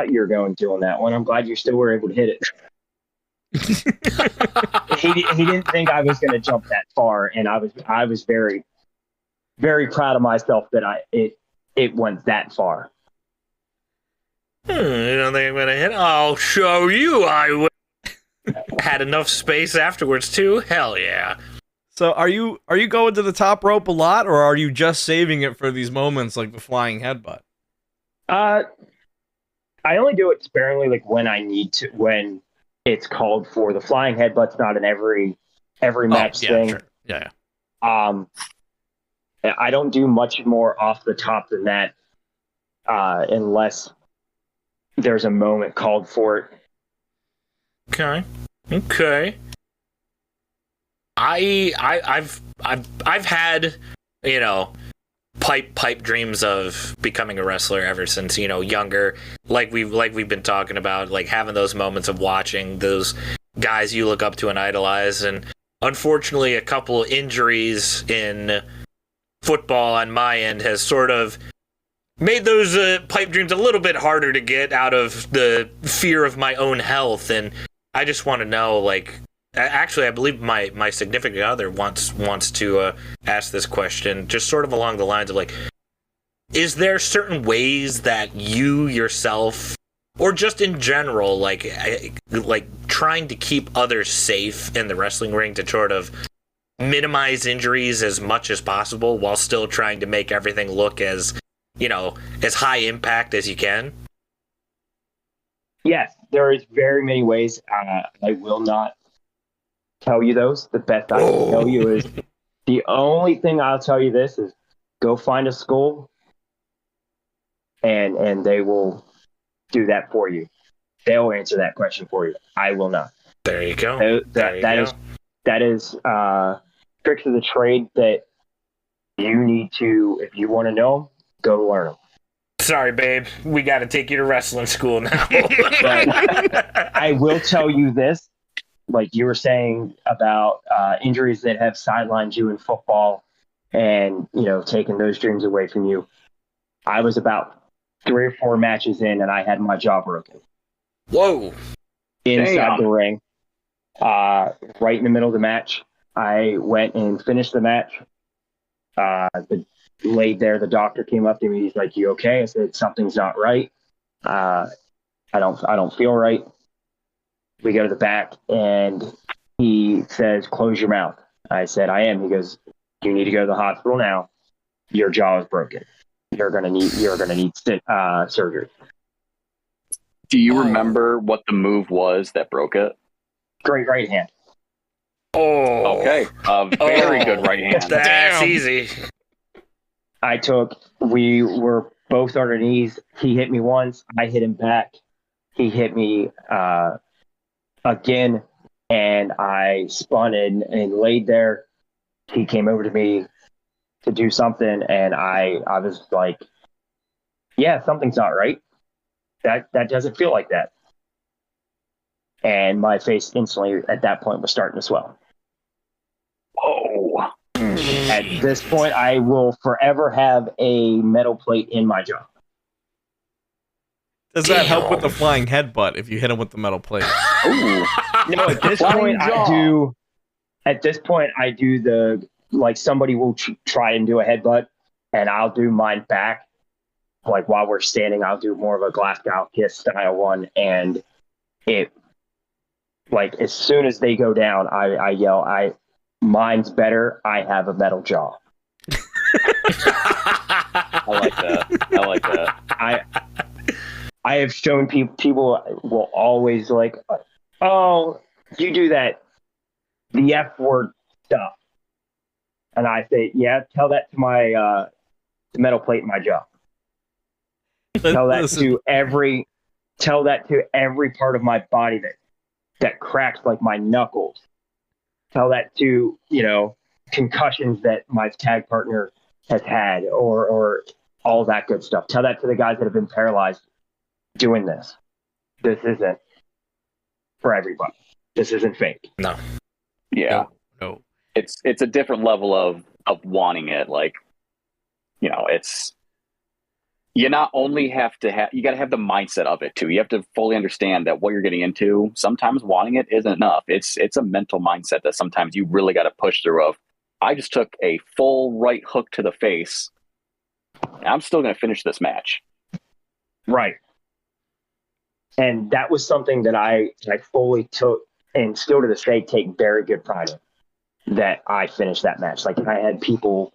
you were going to on that one. I'm glad you still were able to hit it. he didn't think I was going to jump that far, and I was very, very proud of myself that it went that far. You don't think I'm going to hit? I'll show you I will. Had enough space afterwards, too? Hell yeah. So are you going to the top rope a lot, or are you just saving it for these moments like the flying headbutt? I only do it sparingly, like when I need to, when it's called for. The flying headbutt's not an every match thing. Sure. Yeah. I don't do much more off the top than that, unless there's a moment called for it. Okay. I've had, pipe dreams of becoming a wrestler ever since, younger. Like we've been talking about, like having those moments of watching those guys you look up to and idolize. And unfortunately, a couple injuries in football on my end has sort of made those pipe dreams a little bit harder to get out of the fear of my own health. And I just want to know, like, actually, I believe my significant other wants to ask this question, just sort of along the lines of, like, is there certain ways that you yourself, or just in general, like trying to keep others safe in the wrestling ring to sort of minimize injuries as much as possible while still trying to make everything look as high impact as you can? Yes, there is very many ways. I will not tell you those. The best I can tell you is the only thing I'll tell you this is go find a school and they will do that for you. They'll answer that question for you. I will not. There you go. That is tricks of the trade that you need to, if you want to know, go learn them. Sorry, babe. We got to take you to wrestling school now. I will tell you this. Like you were saying about injuries that have sidelined you in football and, taking those dreams away from you. I was about 3 or 4 matches in and I had my jaw broken. Whoa. Inside the ring. Right in the middle of the match. I went and finished the match. Laid there, the doctor came up to me. He's like, "You okay?" I said, "Something's not right. I don't feel right." We go to the back and he says, "Close your mouth." I said, "I am." He goes, "You need to go to the hospital now. Your jaw is broken. You're gonna need surgery." Do you remember what the move was that broke it? Great right hand. Oh, okay. Very good right hand. That's easy. We were both on our knees. He hit me once. I hit him back. He hit me again, and I spun and laid there. He came over to me to do something, and I was like, "Yeah, something's not right. That doesn't feel like that." And my face instantly at that point was starting to swell. Oh. At this point, I will forever have a metal plate in my jaw. Does that help with the flying headbutt if you hit him with the metal plate? Ooh. No, at this point, I do the, like, somebody will try and do a headbutt, and I'll do mine back. Like, while we're standing, I'll do more of a Glasgow kiss style one, and it, like, as soon as they go down, I yell, "Mine's better. I have a metal jaw." I like that. I have shown people will always like, "Oh, you do that, the F word stuff." And I say, "Yeah, tell that to my the metal plate in my jaw. Tell that to every part of my body that cracks, like my knuckles. Tell that to, concussions that my tag partner has had, or all that good stuff. Tell that to the guys that have been paralyzed doing this. This isn't for everybody. This isn't fake. No. Yeah. No. It's a different level of wanting it. Like, you know, it's, you not only have to have, you got to have the mindset of it too. You have to fully understand that what you're getting into, sometimes wanting it isn't enough. It's a mental mindset that sometimes you really got to push through of, I just took a full right hook to the face. I'm still going to finish this match. Right. And that was something that I fully took, and still to this day take very good pride in, that I finished that match. Like, I had people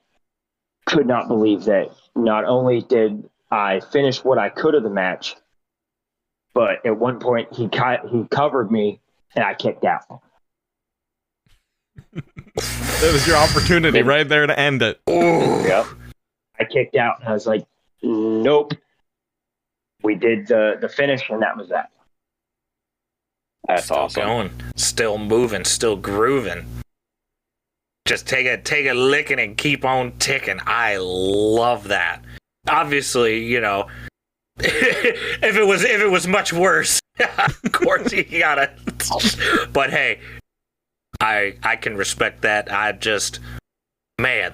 could not believe that not only did I finish what I could of the match, but at one point he covered me and I kicked out. That was your opportunity right there to end it. Yep. I kicked out and I was like, nope. We did the finish and that was that. That's Still awesome. going, still moving, still grooving. Just take a licking and keep on ticking. I love that. Obviously, you know, if it was much worse, of course you gotta. But hey, I can respect that. I just, man.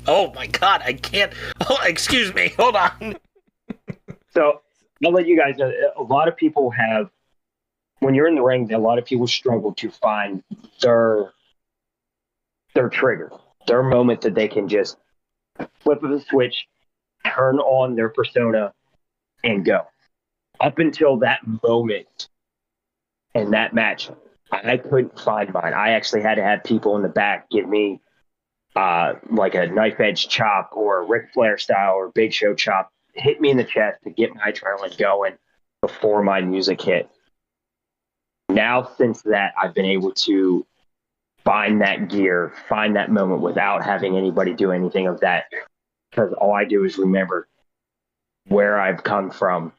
Oh my God, I can't. Oh, excuse me. Hold on. So I'll let you guys know. A lot of people have, when you're in the ring, a lot of people struggle to find their trigger, their moment that they can just flip of the switch, turn on their persona, and go. Up until that moment in that match, I couldn't find mine. I actually had to have people in the back give me like a knife edge chop or a Ric Flair style or Big Show chop, hit me in the chest to get my adrenaline going before my music hit. Now, since that, I've been able to find that gear, find that moment without having anybody do anything of that. Because all I do is remember where I've come from,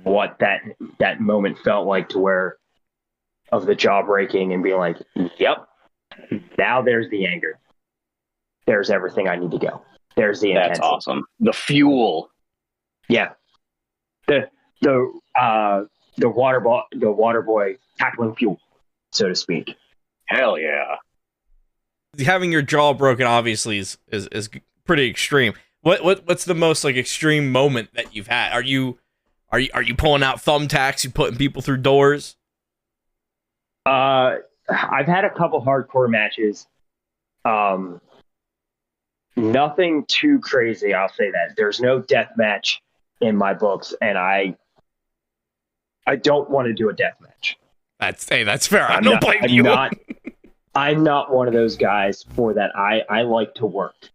what that moment felt like, to where of the jaw breaking and being like, yep, now there's the anger. There's everything I need to go. There's the intensity. That's awesome. The fuel. Yeah. The water boy tackling fuel, so to speak. Hell yeah. Having your jaw broken obviously is pretty extreme. What's the most like extreme moment that you've had? Are you pulling out thumbtacks? You putting people through doors? I've had a couple hardcore matches. Nothing too crazy, I'll say that. There's no death match in my books, and I don't want to do a death match. That's fair. I don't blame you. I'm not one of those guys for that. I like to work.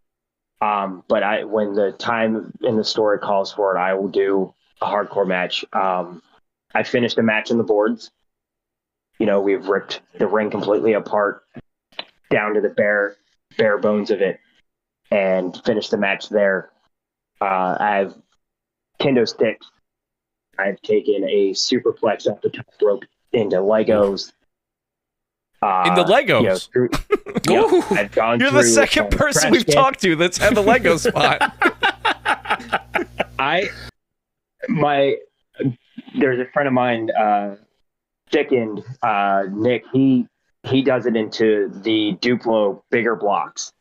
But when the time in the story calls for it, I will do a hardcore match. I finished a match on the boards. You know, we've ripped the ring completely apart down to the bare bones of it and finished the match there. I have kendo sticks. I've taken a superplex off the top rope into Legos. In the Legos? I've gone You're through the second person we've talked to that's had the Lego spot. There's a friend of mine, Thickened, Nick, he does it into the Duplo bigger blocks.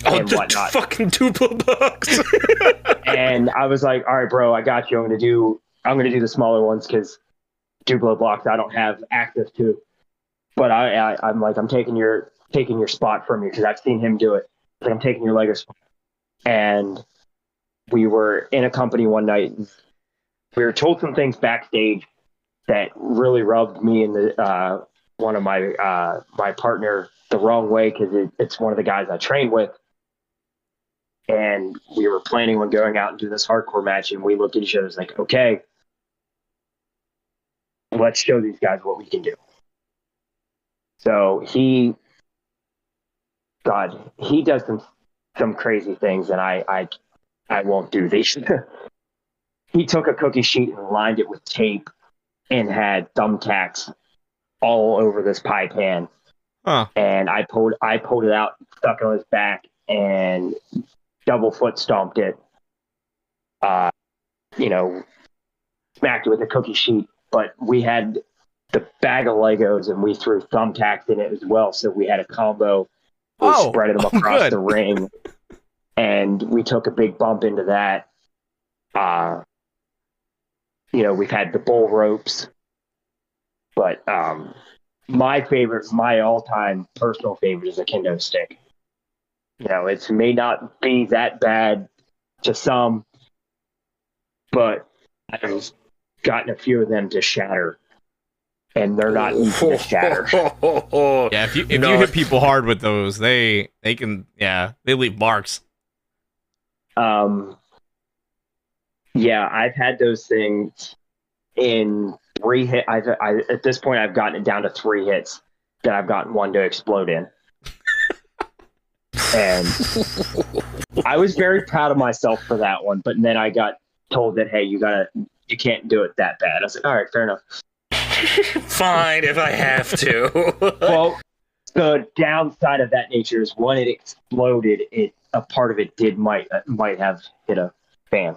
And whatnot. Fucking Duplo blocks. And I was like, all right, bro, I got you. I'm gonna do the smaller ones because Duplo blocks I don't have access to. But I'm like, I'm taking your spot from you because I've seen him do it. Like, I'm taking your Lego spot. And we were in a company one night. We were told some things backstage that really rubbed me and the one of my partner the wrong way because it's one of the guys I trained with. And we were planning on going out and do this hardcore match, and we looked at each other and was like, okay, let's show these guys what we can do. So he does some crazy things, and I won't do these. He took a cookie sheet and lined it with tape and had thumbtacks all over this pie pan. Huh. And I pulled it out, stuck it on his back, and double foot stomped it, you know, smacked it with a cookie sheet. But we had the bag of Legos and we threw thumbtacks in it as well. So we had a combo. We spread them across good. the ring, and we took a big bump into that. You know, we've had the bull ropes, but my all-time personal favorite is a kendo stick. You know, it may not be that bad to some, but I've gotten a few of them to shatter, and they're not easy to shatter. Yeah, if you hit people hard with those, they can they leave marks. Yeah, I've had those things in 3 hits. At this point, I've gotten it down to 3 hits that I've gotten one to explode in. And I was very proud of myself for that one. But then I got told that, hey, you can't do it that bad. I was like, all right, fair enough. Fine, if I have to. Well, the downside of that nature is when it exploded, a part of it might have hit a fan.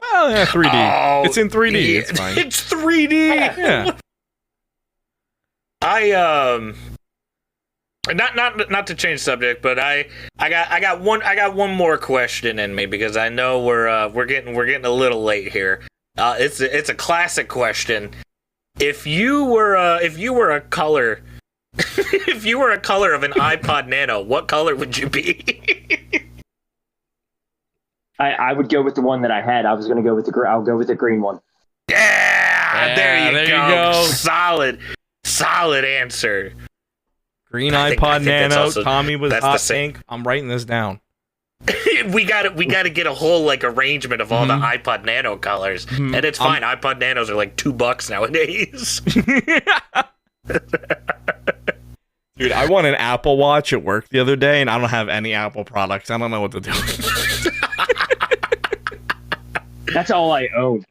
Oh, yeah, 3D. Oh, it's in 3D. yeah, It's fine. It's 3D. Yeah. Not to change subject, but I got one more question in me because I know we're getting a little late here. It's a classic question. If you were a color if you were a color of an iPod Nano, what color would you be? I would go with the one that I had. I was going to go with I'll go with the green one. Yeah, there you go. Solid answer. Green I think iPod Nano. also, Tommy was that's hot the same. pink. I'm writing this down. we got to get a whole like arrangement of all the iPod Nano colors, and it's fine. iPod Nanos are like $2 nowadays. Dude, I won an Apple Watch at work the other day, and I don't have any Apple products. I don't know what to do. That's all I own.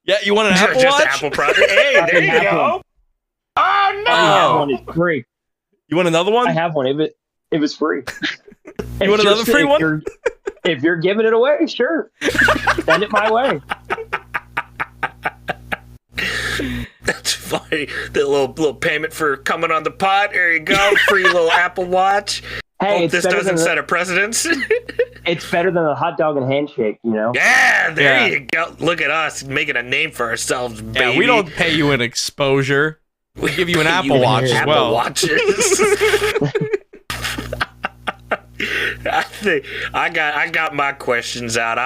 Yeah, you want an Apple Just Watch? Apple product. Hey, there you go. Oh I have one. It's free. You want another one? I have one. It was free. You want another free one? If you're giving it away, sure. Send it my way. That's funny. The little payment for coming on the pod. There you go. Free little Apple Watch. Hey, Hope this doesn't set a precedence. It's better than a hot dog and handshake, you know? Yeah, there you go. Look at us making a name for ourselves, baby. Yeah, we don't pay you an exposure. We give you an Apple Watch as Apple well. Watches. I got my questions out.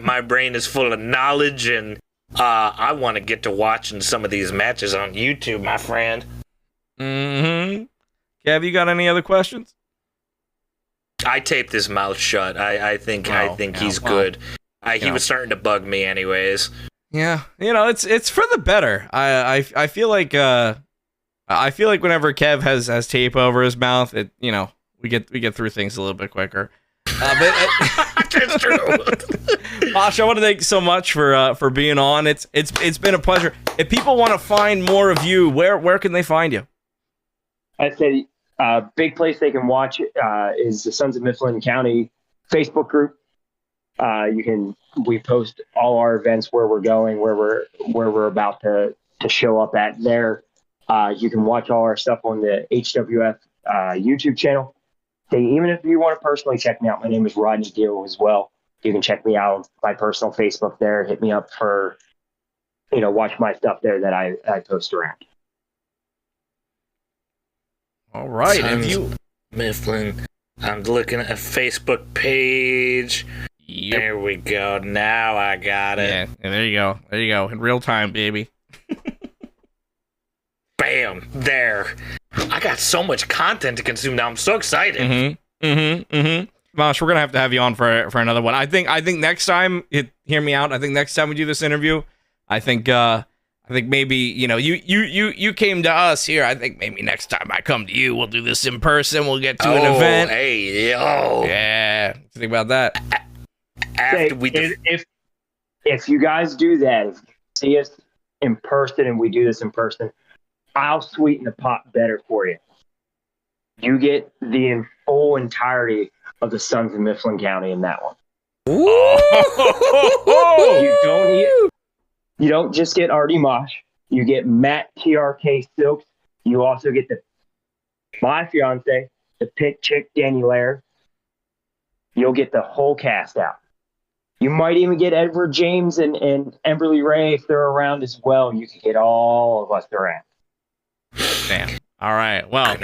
My brain is full of knowledge, and I want to get to watching some of these matches on YouTube, my friend. Mm-hmm. Kev, you got any other questions? I taped his mouth shut. I think he's good. He was starting to bug me, anyways. Yeah, it's for the better. I feel like whenever Kev has tape over his mouth, we get through things a little bit quicker. That's true. Mosh, I want to thank you so much for being on. It's been a pleasure. If people want to find more of you, where can they find you? I'd say big place they can watch is the Sons of Mifflin County Facebook group. We post all our events, where we're going, where we're about to show up at there. You can watch all our stuff on the HWF YouTube channel. So even if you want to personally check me out, my name is Rodney Deal as well. You can check me out on my personal Facebook there. Hit me up for, watch my stuff there that I post around. All right. Mifflin. I'm looking at a Facebook page. Yep. There we go. Now I got it. Yeah, there you go. There you go. In real time, baby. Bam. There. I got so much content to consume now. I'm so excited. Mosh, we're gonna have you on for another one. I think next time, hear me out. I think next time we do this interview, I think maybe you came to us here. I think maybe next time I come to you, we'll do this in person. We'll get to an event. Hey, yo. Yeah. What do you think about that? If you guys do that, if you see us in person and we do this in person, I'll sweeten the pot better for you. You get the full entirety of the Sons of Mifflin County in that one. Oh. You don't just get Artie Mosh. You get Matt TRK Silks. You also get my fiance, the pit chick Danny Lair. You'll get the whole cast out. You might even get Edward James and Emberly Ray if they're around as well. You can get all of us around. Damn. All right. Well,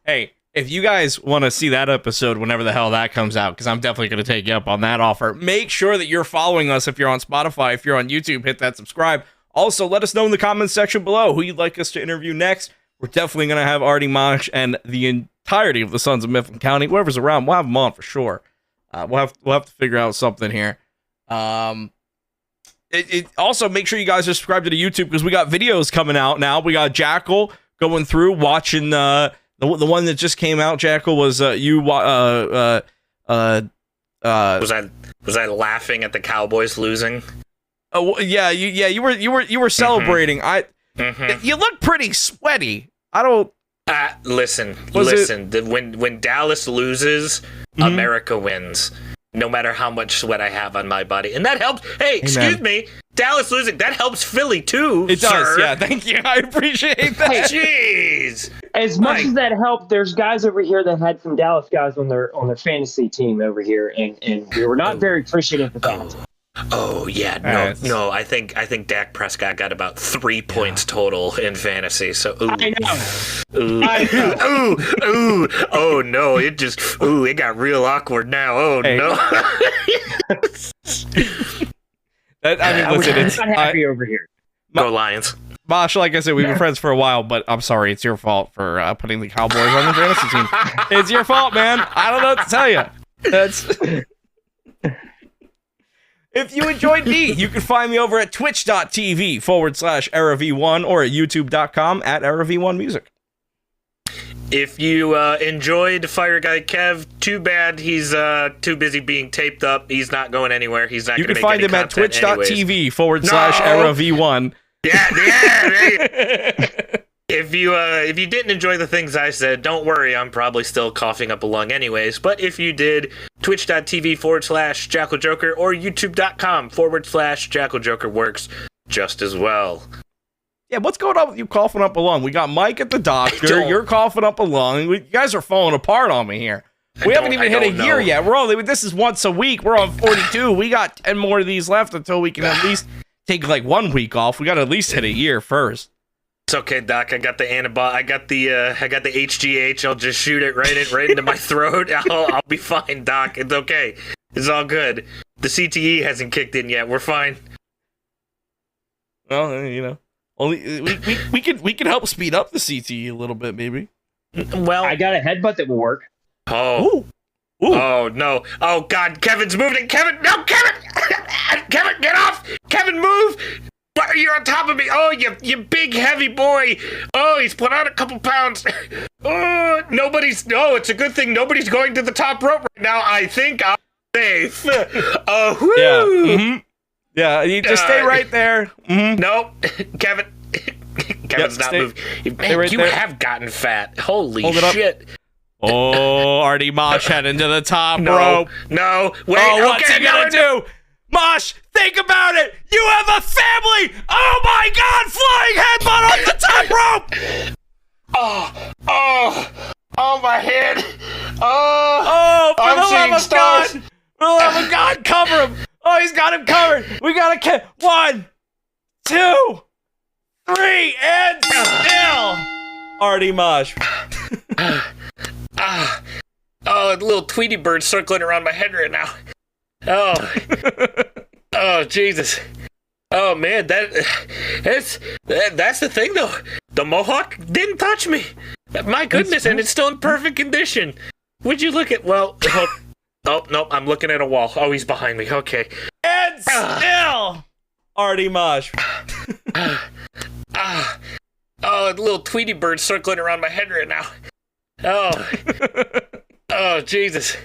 hey, if you guys want to see that episode whenever the hell that comes out, because I'm definitely going to take you up on that offer, make sure that you're following us if you're on Spotify. If you're on YouTube, hit that subscribe. Also, let us know in the comments section below who you'd like us to interview next. We're definitely going to have Artie Mosh and the entirety of the Sons of Mifflin County. Whoever's around, we'll have them on for sure. We'll have to figure out something here. Also, make sure you guys are subscribed to the YouTube because we got videos coming out now. We got Jackal going through, watching the one that just came out. Jackal was was I laughing at the Cowboys losing? Oh yeah, you were celebrating. You look pretty sweaty. I don't. Listen. When Dallas loses, America wins. No matter how much sweat I have on my body, and that helps. Hey, excuse me, Dallas losing, that helps Philly too. It sir. does. Yeah, thank you. I appreciate that. Jeez. As much as that helped, there's guys over here that had some Dallas guys on their fantasy team over here, and we were not very appreciative of that. Oh yeah, no. I think Dak Prescott got about 3 points total in fantasy. So I know. Oh no, it got real awkward now. Oh no. Listen, it's not happy over here. Go Lions. Mosh, like I said, we've been friends for a while, but I'm sorry, it's your fault for putting the Cowboys on the fantasy team. It's your fault, man. I don't know what to tell you. If you enjoyed me, you can find me over at twitch.tv/EraV1 or at youtube.com/EraV1Music. If you enjoyed Fire Guy Kev, too bad he's too busy being taped up. He's not going anywhere. He's not going to make any content. You can find him at twitch.tv/EraV1. Yeah. If you didn't enjoy the things I said, don't worry. I'm probably still coughing up a lung anyways. But if you did, twitch.tv/JackalJoker or youtube.com/JackalJoker works just as well. Yeah, what's going on with you coughing up a lung? We got Mike at the doctor. You're coughing up a lung. You guys are falling apart on me here. We haven't even hit a year yet. This is once a week. We're on 42. We got 10 more of these left until we can at least take like 1 week off. We got to at least hit a year first. It's okay, Doc. I got the antibiotic. I got the HGH. I'll just shoot it right into my throat. I'll be fine, Doc. It's okay. It's all good. The CTE hasn't kicked in yet. We're fine. Well, only we can help speed up the CTE a little bit, maybe. Well, I got a headbutt that will work. Oh. Ooh. Oh no! Oh God! Kevin's moving. Kevin, no, Kevin! Kevin, get off! Kevin, move! You're on top of me. Oh, you big heavy boy. Oh, he's put on a couple pounds. Oh, it's a good thing nobody's going to the top rope right now. I think I'm safe. Oh, whoo. Yeah. Mm-hmm. Yeah, you just stay right there. Mm-hmm. Nope. Kevin's not moving. Man, you have gotten fat. Holy shit. Oh, Artie Mosh heading to the top rope. No, wait. Oh, what's he gonna do? Mosh, think about it! You have a family! Oh my God! Flying headbutt off the top rope! Oh, my head! For the love of God, cover him! Oh, he's got him covered! We gotta 1, 2, 3, and still! Artie Mosh. A little Tweety bird circling around my head right now. Oh, Jesus. Oh, man, that's the thing, though. The mohawk didn't touch me. My goodness, and it's still in perfect condition. Would you look at, no, I'm looking at a wall. Oh, he's behind me. Okay. And still, Artie Mosh. A little Tweety bird circling around my head right now. Oh, Jesus.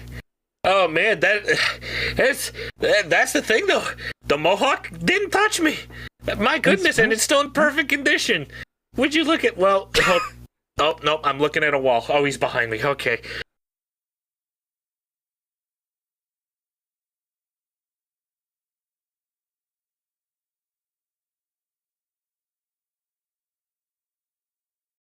Oh, man, that's the thing, though. The mohawk didn't touch me. My goodness, and it's still in perfect condition. Would you look at, no, I'm looking at a wall. Oh, he's behind me. Okay.